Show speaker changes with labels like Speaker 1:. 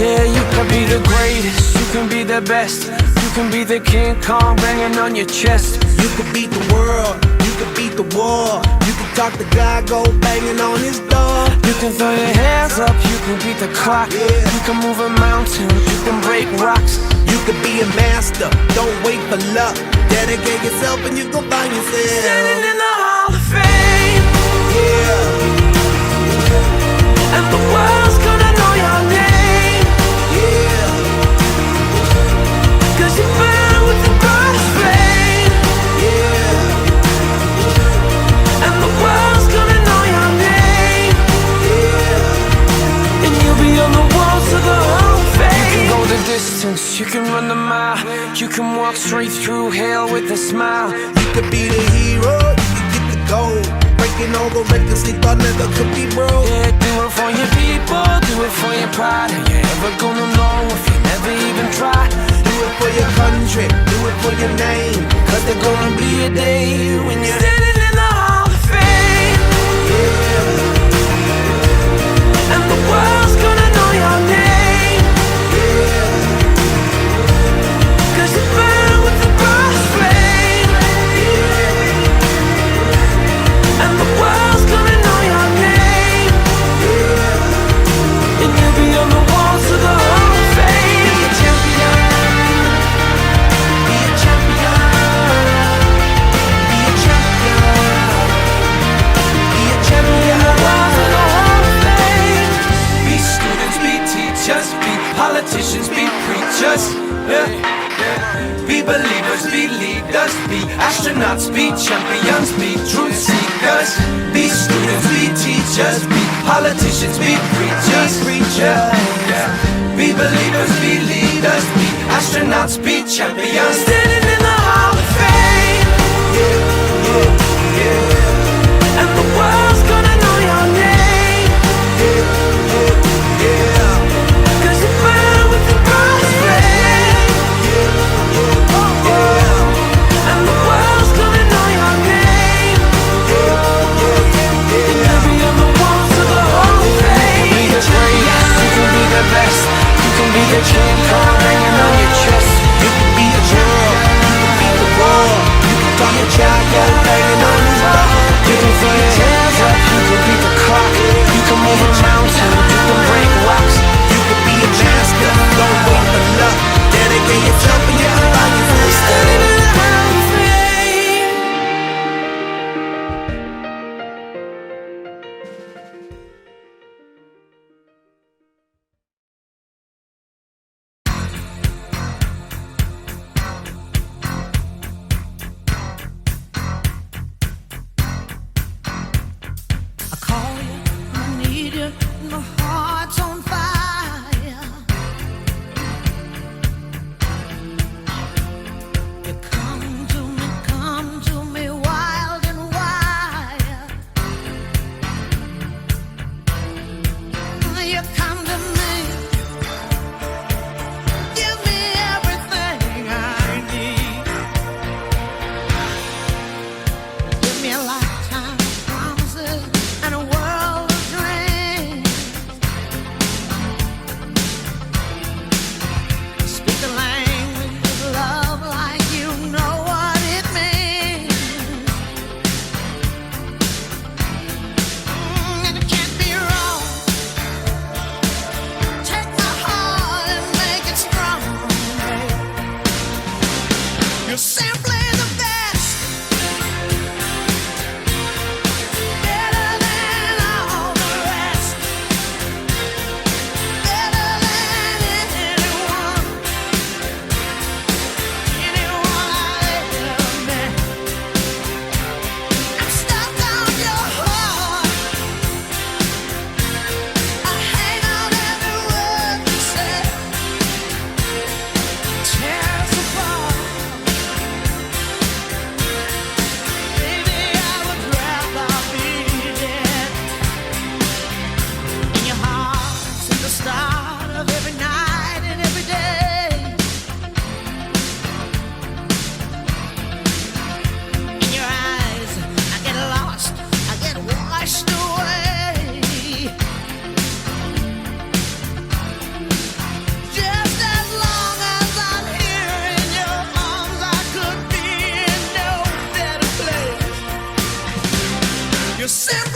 Speaker 1: Yeah, you can be the greatest, you can be the best, you can be the King Kong banging on your chest.
Speaker 2: You could beat the world, you could beat the war. You can talk to God, go banging on his door.
Speaker 1: You can throw your hands up, you can beat the clock. You can move a mountain, you can break rocks.
Speaker 2: You could be a master, don't wait for luck. Dedicate yourself and you gon' find yourself
Speaker 1: Standing in the Hall of Fame.
Speaker 2: Yeah,
Speaker 1: And the world's gonna know your name.
Speaker 2: yeah,
Speaker 1: 'Cause you burn with the brightest flame.
Speaker 2: yeah,
Speaker 1: And the world's gonna know your name.
Speaker 2: yeah.
Speaker 1: And you'll be on the walls of the Hall of Fame. You can go the distance, you can run the mile. You can walk straight through hell with a smile.
Speaker 2: You could be the hero, you could get the gold. Breaking all the records they thought never could be broke.
Speaker 1: Yeah, do it for your people, do it for your pride. Are you ever gonna know if you never even try?
Speaker 2: Do it for your country, do it for your name. 'Cause there's gonna be a day when you're
Speaker 1: Standing in the Hall of Fame. And the world's gonna know your name. 'Cause you burn with the brightest flame. And the world's gonna know your name. And you'll be on the walls of the Hall of Fame. Be a champion. Be a champion. Be a champion. Be a champion. On the walls of the Hall of Fame. Be students, be teachers, be politicians, be preachers. Yeah. Be believers, be leaders, be astronauts, be champions, be truth seekers. Be students, be teachers, be politicians, be preachers, yeah. Be believers, be leaders, be astronauts, be champions. Standing in the Hall of Fame. And the world's gonna know your name. 'Cause you burn with the brightest flame. And the world's gonna know your name. And you'll be on the walls of the Hall of Fame. You can be the greatest, you can be the best, you can be the King Kong hanging on your chest.
Speaker 2: You could be a world, simple.